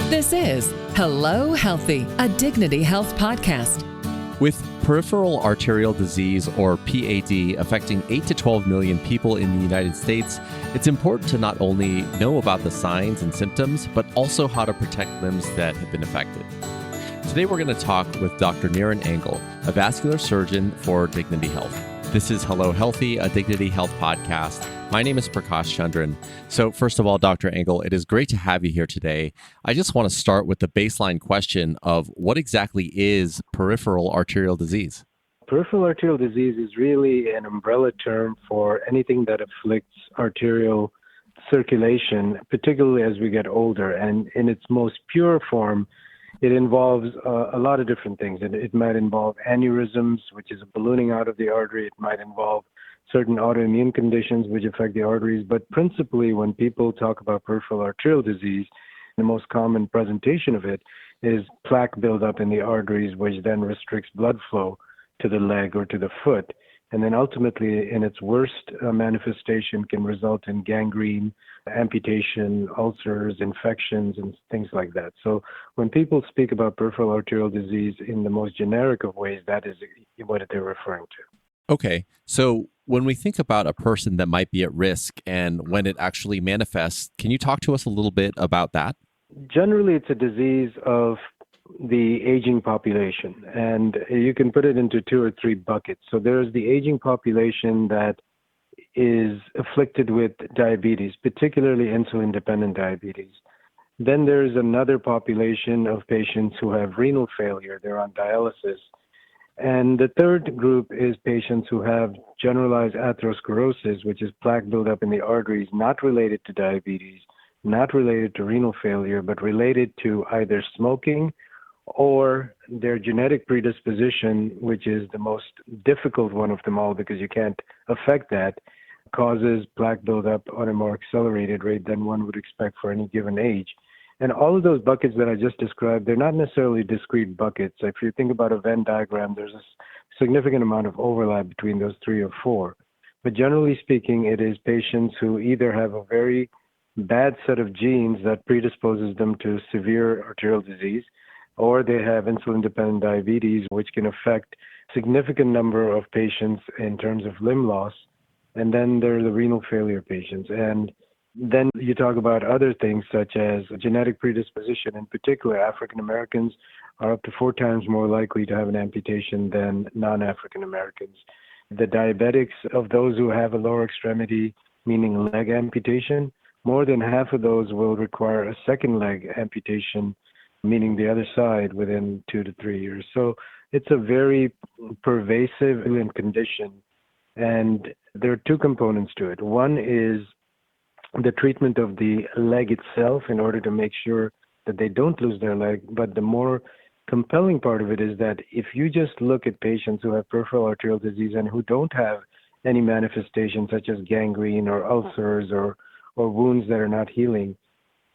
This is Hello Healthy, a Dignity Health podcast. With peripheral arterial disease, or PAD, affecting 8 to 12 million people in the United States, it's important to not only know about the signs and symptoms, but also how to protect limbs that have been affected. Today, we're going to talk with Dr. Niren Engel, a vascular surgeon for Dignity Health. This is Hello Healthy, a Dignity Health podcast. My name is Prakash Chandran. So first of all, Dr. Engel, it is great to have you here today. I just want to start with the baseline question of what exactly is peripheral arterial disease? Peripheral arterial disease is really an umbrella term for anything that afflicts arterial circulation, particularly as we get older. And in its most pure form, it involves a lot of different things. It might involve aneurysms, which is a ballooning out of the artery. It might involve certain autoimmune conditions which affect the arteries. But principally, when people talk about peripheral arterial disease, the most common presentation of it is plaque buildup in the arteries, which then restricts blood flow to the leg or to the foot. And then ultimately, in its worst manifestation, can result in gangrene, amputation, ulcers, infections, and things like that. So when people speak about peripheral arterial disease in the most generic of ways, that is what they're referring to. Okay, so when we think about a person that might be at risk and when it actually manifests, can you talk to us a little bit about that? Generally, it's a disease of the aging population, and you can put it into two or three buckets. So there's the aging population that is afflicted with diabetes, particularly insulin-dependent diabetes. Then there's another population of patients who have renal failure. They're on dialysis. And the third group is patients who have generalized atherosclerosis, which is plaque buildup in the arteries, not related to diabetes, not related to renal failure, but related to either smoking or their genetic predisposition, which is the most difficult one of them all because you can't affect that, causes plaque buildup on a more accelerated rate than one would expect for any given age. And all of those buckets that I just described, they're not necessarily discrete buckets. If you think about a Venn diagram, there's a significant amount of overlap between those three or four. But generally speaking, it is patients who either have a very bad set of genes that predisposes them to severe arterial disease, or they have insulin-dependent diabetes, which can affect a significant number of patients in terms of limb loss. And then there are the renal failure patients. And then you talk about other things such as genetic predisposition. In particular, African Americans are up to 4 times more likely to have an amputation than non-African Americans. The diabetics of those who have a lower extremity, meaning leg amputation, more than half of those will require a second leg amputation, meaning the other side, within 2 to 3 years. So it's a very pervasive condition. And there are two components to it. One is the treatment of the leg itself in order to make sure that they don't lose their leg. But the more compelling part of it is that if you just look at patients who have peripheral arterial disease and who don't have any manifestations such as gangrene or ulcers or wounds that are not healing,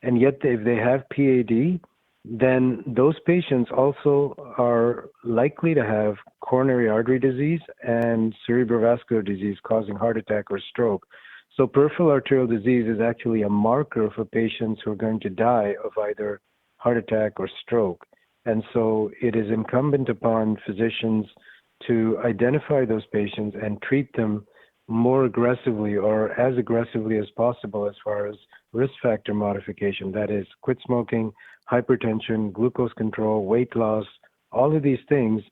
and yet if they have PAD, then those patients also are likely to have coronary artery disease and cerebrovascular disease causing heart attack or stroke. So peripheral arterial disease is actually a marker for patients who are going to die of either heart attack or stroke. And so it is incumbent upon physicians to identify those patients and treat them more aggressively or as aggressively as possible as far as risk factor modification. That is, quit smoking, hypertension, glucose control, weight loss, all of these things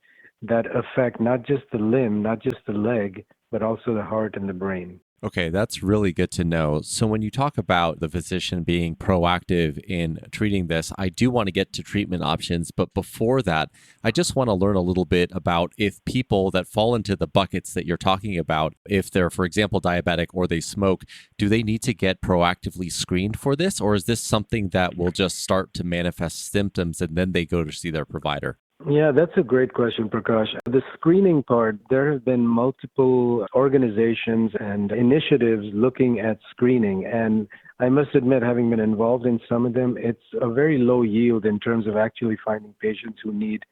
that affect not just the limb, not just the leg, but also the heart and the brain. Okay, that's really good to know. So when you talk about the physician being proactive in treating this, I do want to get to treatment options. But before that, I just want to learn a little bit about if people that fall into the buckets that you're talking about, if they're, for example, diabetic or they smoke, do they need to get proactively screened for this? Or is this something that will just start to manifest symptoms and then they go to see their provider? Yeah, that's a great question, Prakash. The screening part, there have been multiple organizations and initiatives looking at screening. And I must admit, having been involved in some of them, it's a very low yield in terms of actually finding patients who need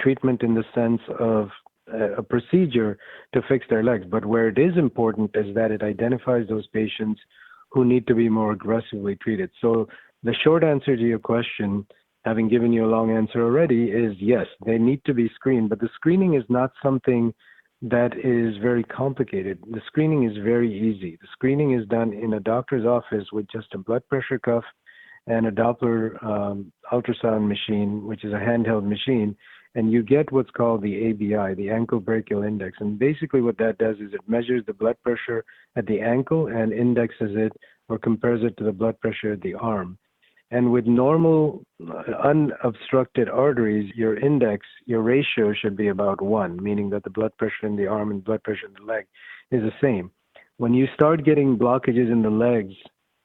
treatment in the sense of a procedure to fix their legs. But where it is important is that it identifies those patients who need to be more aggressively treated. So the short answer to your question having given you a long answer already, is yes, they need to be screened, but the screening is not something that is very complicated. The screening is very easy. The screening is done in a doctor's office with just a blood pressure cuff and a Doppler ultrasound machine, which is a handheld machine, and you get what's called the ABI, the ankle brachial index. And basically what that does is it measures the blood pressure at the ankle and indexes it or compares it to the blood pressure at the arm. And with normal unobstructed arteries, your index, your ratio should be about 1, meaning that the blood pressure in the arm and blood pressure in the leg is the same. When you start getting blockages in the legs,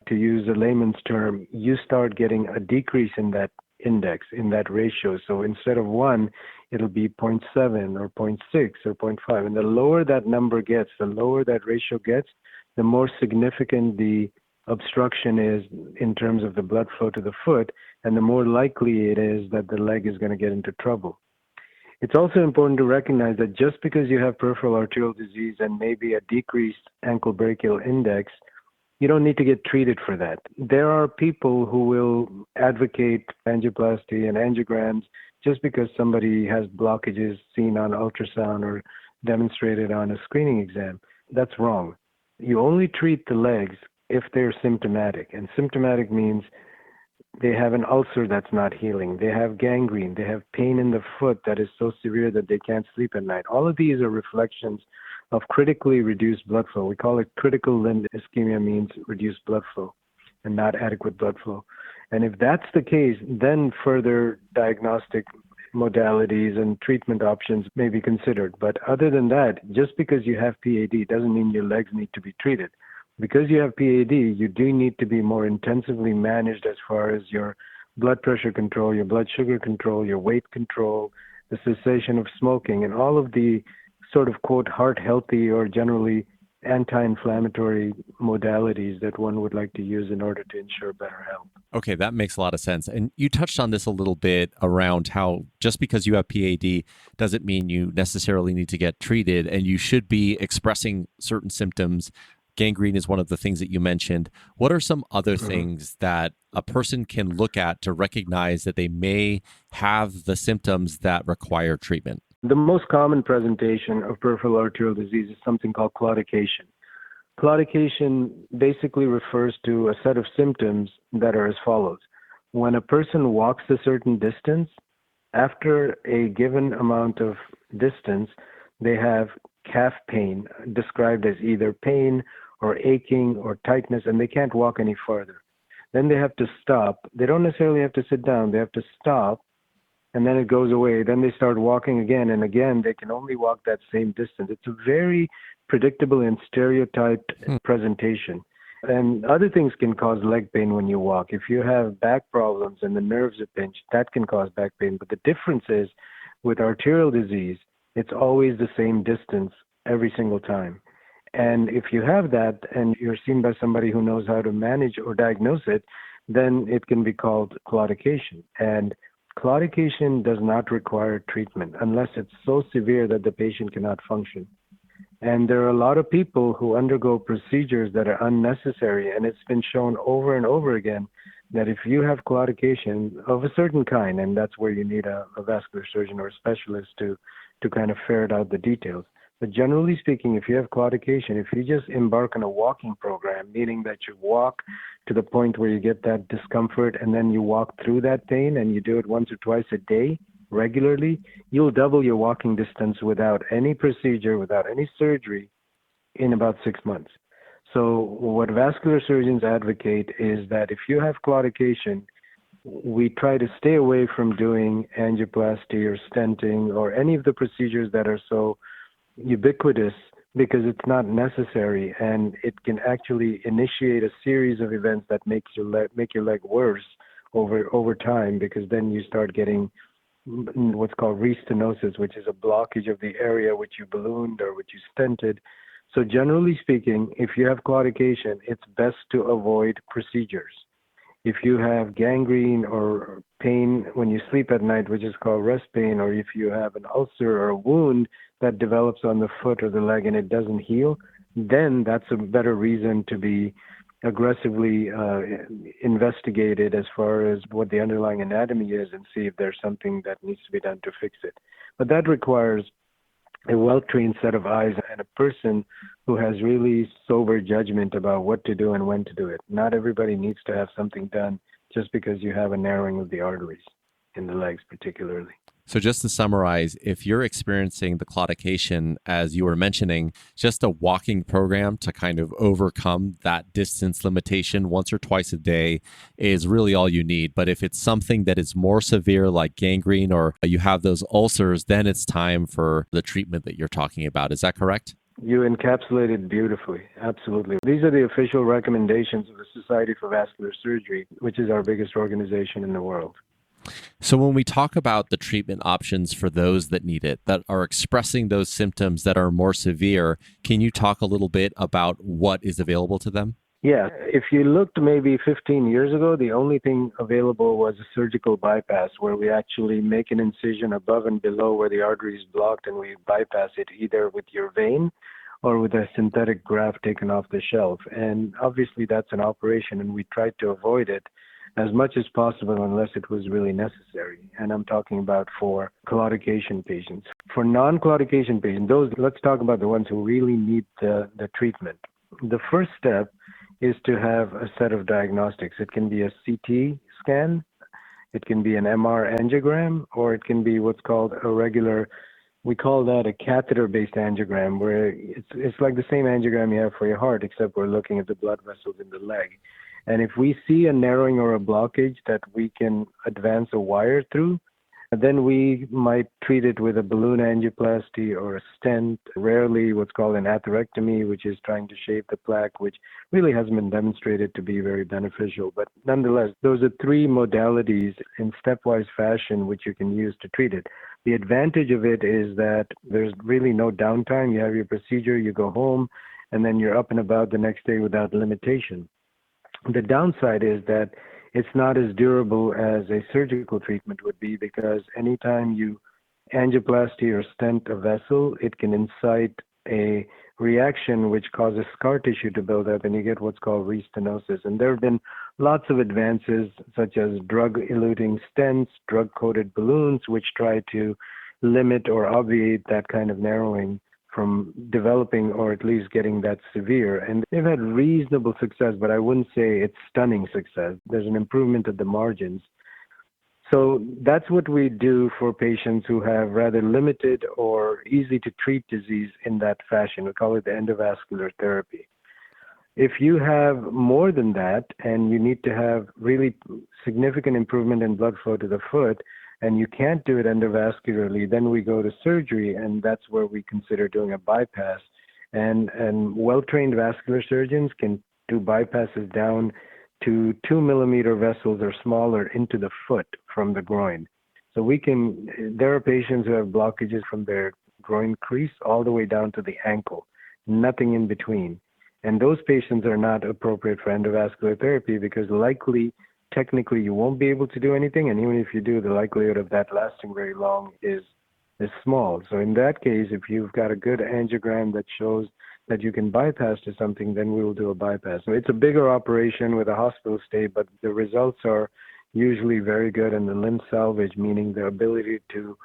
to use a layman's term, you start getting a decrease in that index, in that ratio. So instead of 1, it'll be 0.7 or 0.6 or 0.5. And the lower that number gets, the lower that ratio gets, the more significant the obstruction is in terms of the blood flow to the foot, and the more likely it is that the leg is going to get into trouble. It's also important to recognize that just because you have peripheral arterial disease and maybe a decreased ankle brachial index, you don't need to get treated for that. There are people who will advocate angioplasty and angiograms just because somebody has blockages seen on ultrasound or demonstrated on a screening exam. That's wrong. You only treat the legs if they're symptomatic. And symptomatic means they have an ulcer that's not healing. They have gangrene. They have pain in the foot that is so severe that they can't sleep at night. All of these are reflections of critically reduced blood flow. We call it critical limb ischemia, means reduced blood flow and not adequate blood flow. And if that's the case, then further diagnostic modalities and treatment options may be considered. But other than that, just because you have PAD doesn't mean your legs need to be treated. Because you have PAD, you do need to be more intensively managed as far as your blood pressure control, your blood sugar control, your weight control, the cessation of smoking, and all of the sort of, quote, heart healthy or generally anti-inflammatory modalities that one would like to use in order to ensure better health. Okay, that makes a lot of sense. And you touched on this a little bit around how just because you have PAD doesn't mean you necessarily need to get treated, and you should be expressing certain symptoms. Gangrene is one of the things that you mentioned. What are some other things that a person can look at to recognize that they may have the symptoms that require treatment? The most common presentation of peripheral arterial disease is something called claudication. Claudication basically refers to a set of symptoms that are as follows. When a person walks a certain distance, after a given amount of distance, they have calf pain, described as either pain or aching or tightness, and they can't walk any farther. Then they have to stop. They don't necessarily have to sit down. They have to stop, and then it goes away. Then they start walking again, and again, they can only walk that same distance. It's a very predictable and stereotyped presentation. And other things can cause leg pain when you walk. If you have back problems and the nerves are pinched, that can cause back pain. But the difference is with arterial disease, it's always the same distance every single time. And if you have that and you're seen by somebody who knows how to manage or diagnose it, then it can be called claudication. And claudication does not require treatment unless it's so severe that the patient cannot function. And there are a lot of people who undergo procedures that are unnecessary, and it's been shown over and over again that if you have claudication of a certain kind, and that's where you need a vascular surgeon or a specialist to kind of ferret out the details. But generally speaking, if you have claudication, if you just embark on a walking program, meaning that you walk to the point where you get that discomfort and then you walk through that pain and you do it once or twice a day regularly, you'll double your walking distance without any procedure, without any surgery in about 6 months. So what vascular surgeons advocate is that if you have claudication, we try to stay away from doing angioplasty or stenting or any of the procedures that are so ubiquitous because it's not necessary, and it can actually initiate a series of events that make your leg worse over time, because then you start getting what's called restenosis, which is a blockage of the area which you ballooned or which you stented. So generally speaking, if you have claudication, it's best to avoid procedures. If you have gangrene or pain when you sleep at night, which is called rest pain, or if you have an ulcer or a wound that develops on the foot or the leg and it doesn't heal, then that's a better reason to be aggressively investigated as far as what the underlying anatomy is and see if there's something that needs to be done to fix it. But that requires a well-trained set of eyes and a person who has really sober judgment about what to do and when to do it. Not everybody needs to have something done just because you have a narrowing of the arteries in the legs particularly. So just to summarize, if you're experiencing the claudication, as you were mentioning, just a walking program to kind of overcome that distance limitation once or twice a day is really all you need. But if it's something that is more severe, like gangrene, or you have those ulcers, then it's time for the treatment that you're talking about. Is that correct? You encapsulated beautifully. Absolutely. These are the official recommendations of the Society for Vascular Surgery, which is our biggest organization in the world. So when we talk about the treatment options for those that need it, that are expressing those symptoms that are more severe, can you talk a little bit about what is available to them? Yeah. If you looked maybe 15 years ago, the only thing available was a surgical bypass where we actually make an incision above and below where the artery is blocked and we bypass it either with your vein or with a synthetic graft taken off the shelf. And obviously that's an operation and we tried to avoid it as much as possible unless it was really necessary. And I'm talking about for claudication patients. For non-claudication patients, let's talk about the ones who really need the treatment. The first step is to have a set of diagnostics. It can be a CT scan, it can be an MR angiogram, or it can be what's called a regular, we call that a catheter-based angiogram, where it's like the same angiogram you have for your heart, except we're looking at the blood vessels in the leg. And if we see a narrowing or a blockage that we can advance a wire through, then we might treat it with a balloon angioplasty or a stent, rarely what's called an atherectomy, which is trying to shave the plaque, which really hasn't been demonstrated to be very beneficial. But nonetheless, those are three modalities in stepwise fashion which you can use to treat it. The advantage of it is that there's really no downtime. You have your procedure, you go home, and then you're up and about the next day without limitation. The downside is that it's not as durable as a surgical treatment would be because anytime you angioplasty or stent a vessel, it can incite a reaction which causes scar tissue to build up and you get what's called restenosis. And there have been lots of advances such as drug-eluting stents, drug-coated balloons, which try to limit or obviate that kind of narrowing from developing or at least getting that severe. And they've had reasonable success, but I wouldn't say it's stunning success. There's an improvement at the margins. So that's what we do for patients who have rather limited or easy to treat disease in that fashion. We call it the endovascular therapy. If you have more than that and you need to have really significant improvement in blood flow to the foot, and you can't do it endovascularly, then we go to surgery, and that's where we consider doing a bypass. And well-trained vascular surgeons can do bypasses down to 2-millimeter vessels or smaller into the foot from the groin. So there are patients who have blockages from their groin crease all the way down to the ankle, nothing in between. And those patients are not appropriate for endovascular therapy because technically you won't be able to do anything, and even if you do, the likelihood of that lasting very long is small. So in that case, if you've got a good angiogram that shows that you can bypass to something, then we will do a bypass. So it's a bigger operation with a hospital stay, but the results are usually very good, and the limb salvage, meaning the ability to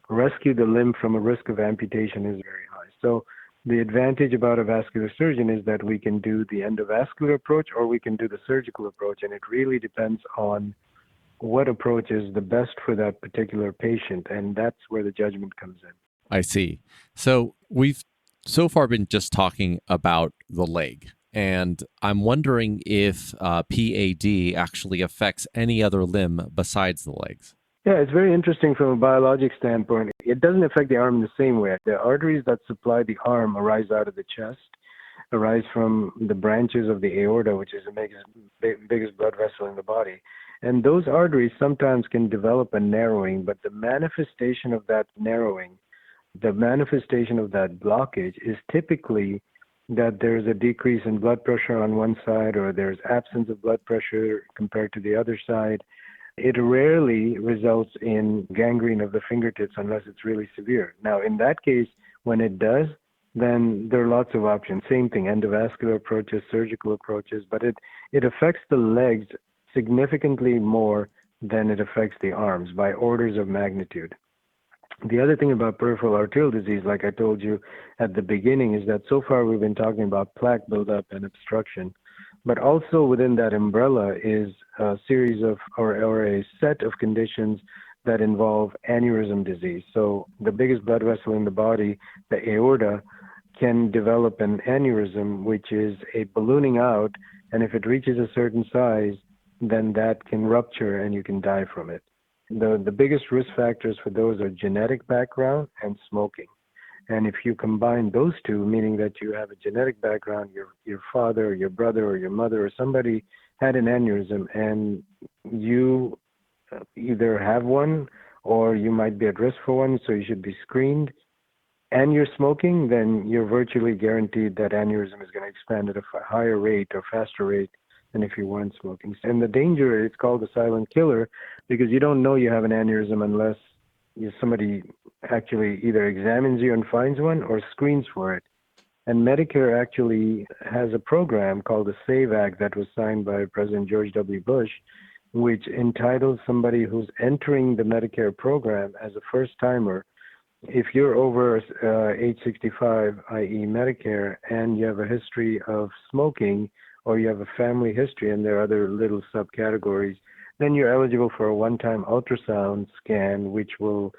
rescue the limb from a risk of amputation, is very high. So the advantage about a vascular surgeon is that we can do the endovascular approach or we can do the surgical approach, and it really depends on what approach is the best for that particular patient, and that's where the judgment comes in. I see. So we've so far been just talking about the leg, and I'm wondering if PAD actually affects any other limb besides the legs. Yeah, it's very interesting from a biologic standpoint. It doesn't affect the arm in the same way. The arteries that supply the arm arise out of the chest, arise from the branches of the aorta, which is the biggest blood vessel in the body. And those arteries sometimes can develop a narrowing, but the manifestation of that narrowing, the manifestation of that blockage is typically that there's a decrease in blood pressure on one side or there's absence of blood pressure compared to the other side. It rarely results in gangrene of the fingertips unless it's really severe. Now, in that case, when it does, then there are lots of options. Same thing, endovascular approaches, surgical approaches, but it affects the legs significantly more than it affects the arms by orders of magnitude. The other thing about peripheral arterial disease, like I told you at the beginning, is that so far we've been talking about plaque buildup and obstruction, but also within that umbrella is a series of, or a set of conditions that involve aneurysm disease. So the biggest blood vessel in the body, the aorta, can develop an aneurysm, which is a ballooning out, and if it reaches a certain size, then that can rupture and you can die from it. The biggest risk factors for those are genetic background and smoking. And if you combine those two, meaning that you have a genetic background, your father or your brother or your mother or somebody had an aneurysm, and you either have one or you might be at risk for one, so you should be screened, and you're smoking, then you're virtually guaranteed that aneurysm is going to expand at a higher rate or faster rate than if you weren't smoking. And the danger, it's called the silent killer, because you don't know you have an aneurysm unless somebody actually either examines you and finds one or screens for it. And Medicare actually has a program called the SAVE Act that was signed by President George W. Bush, which entitles somebody who's entering the Medicare program as a first-timer, if you're over age 65, i.e. Medicare, and you have a history of smoking or you have a family history and there are other little subcategories, then you're eligible for a one-time ultrasound scan, which will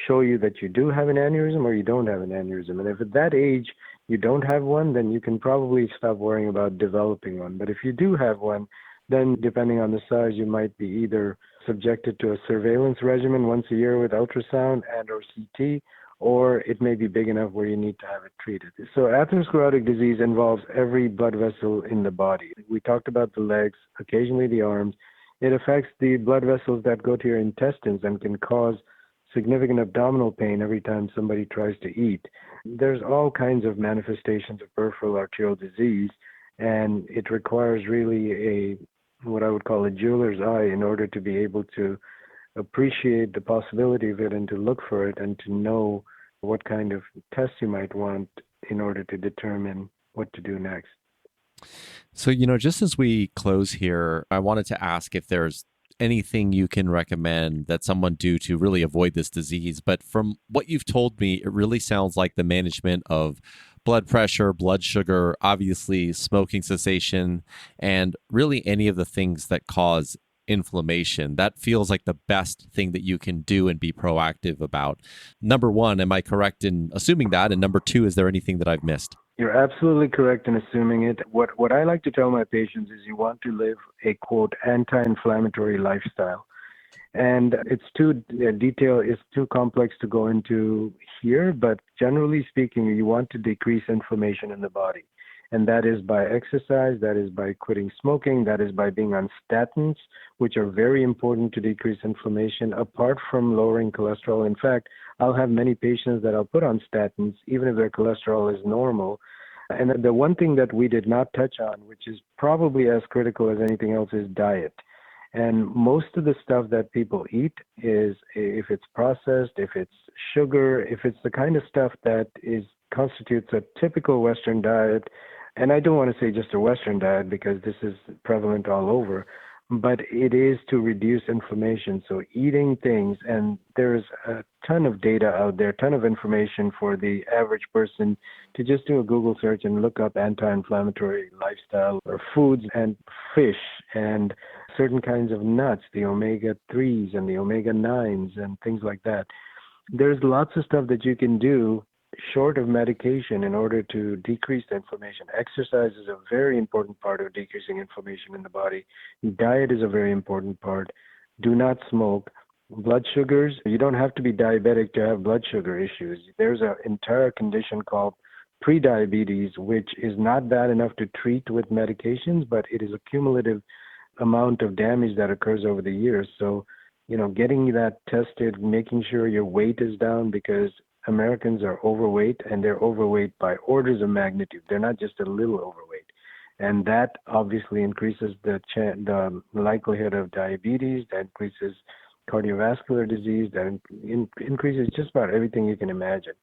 show you that you do have an aneurysm or you don't have an aneurysm. And if at that age you don't have one, then you can probably stop worrying about developing one. But if you do have one, then depending on the size, you might be either subjected to a surveillance regimen once a year with ultrasound and or CT, or it may be big enough where you need to have it treated. So atherosclerotic disease involves every blood vessel in the body. We talked about the legs, occasionally the arms. It affects the blood vessels that go to your intestines and can cause significant abdominal pain every time somebody tries to eat. There's all kinds of manifestations of peripheral arterial disease, and it requires really what I would call a jeweler's eye in order to be able to appreciate the possibility of it and to look for it and to know what kind of tests you might want in order to determine what to do next. So, just as we close here, I wanted to ask if there's anything you can recommend that someone do to really avoid this disease. But from what you've told me, it really sounds like the management of blood pressure, blood sugar, obviously smoking cessation, and really any of the things that cause inflammation. That feels like the best thing that you can do and be proactive about. Number one, am I correct in assuming that? And number two, is there anything that I've missed? You're absolutely correct in assuming it. What I like to tell my patients is you want to live a, quote, anti-inflammatory lifestyle. And it's too detailed, it's too complex to go into here, but generally speaking, you want to decrease inflammation in the body. And that is by exercise, that is by quitting smoking, that is by being on statins, which are very important to decrease inflammation, apart from lowering cholesterol. In fact, I'll have many patients that I'll put on statins, even if their cholesterol is normal. And the one thing that we did not touch on, which is probably as critical as anything else, is diet. And most of the stuff that people eat is, if it's processed, if it's sugar, if it's the kind of stuff that constitutes a typical Western diet, and I don't want to say just a Western diet because this is prevalent all over, but it is to reduce inflammation. So eating things, and there's a ton of data out there, a ton of information for the average person to just do a Google search and look up anti-inflammatory lifestyle or foods and fish and certain kinds of nuts, the omega-3s and the omega-9s and things like that. There's lots of stuff that you can do short of medication in order to decrease the inflammation. Exercise is a very important part of decreasing inflammation in the body. Diet is a very important part. Do not smoke. Blood sugars, you don't have to be diabetic to have blood sugar issues. There's an entire condition called prediabetes, which is not bad enough to treat with medications, but it is a cumulative amount of damage that occurs over the years. So, getting that tested, making sure your weight is down, because Americans are overweight, and they're overweight by orders of magnitude. They're not just a little overweight. And that obviously increases the likelihood of diabetes, that increases cardiovascular disease, that increases just about everything you can imagine.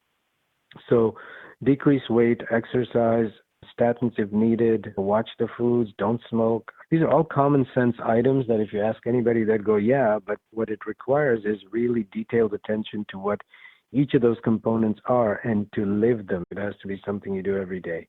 So decrease weight, exercise, statins if needed, watch the foods, don't smoke. These are all common sense items that if you ask anybody, they'd go, yeah, but what it requires is really detailed attention to what each of those components are and to live them. It has to be something you do every day.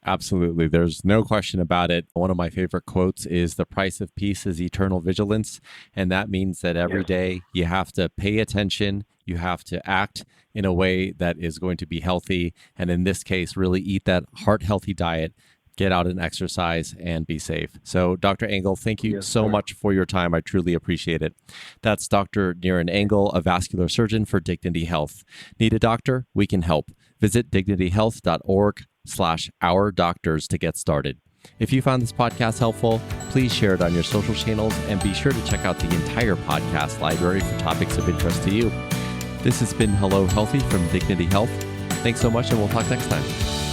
Absolutely. There's no question about it. One of my favorite quotes is the price of peace is eternal vigilance. And that means that every day you have to pay attention. You have to act in a way that is going to be healthy. And in this case, really eat that heart healthy diet, get out and exercise, and be safe. So Dr. Engel, thank you so much for your time. I truly appreciate it. That's Dr. Niran Engel, a vascular surgeon for Dignity Health. Need a doctor? We can help. Visit dignityhealth.org/our doctors to get started. If you found this podcast helpful, please share it on your social channels and be sure to check out the entire podcast library for topics of interest to you. This has been Hello Healthy from Dignity Health. Thanks so much, and we'll talk next time.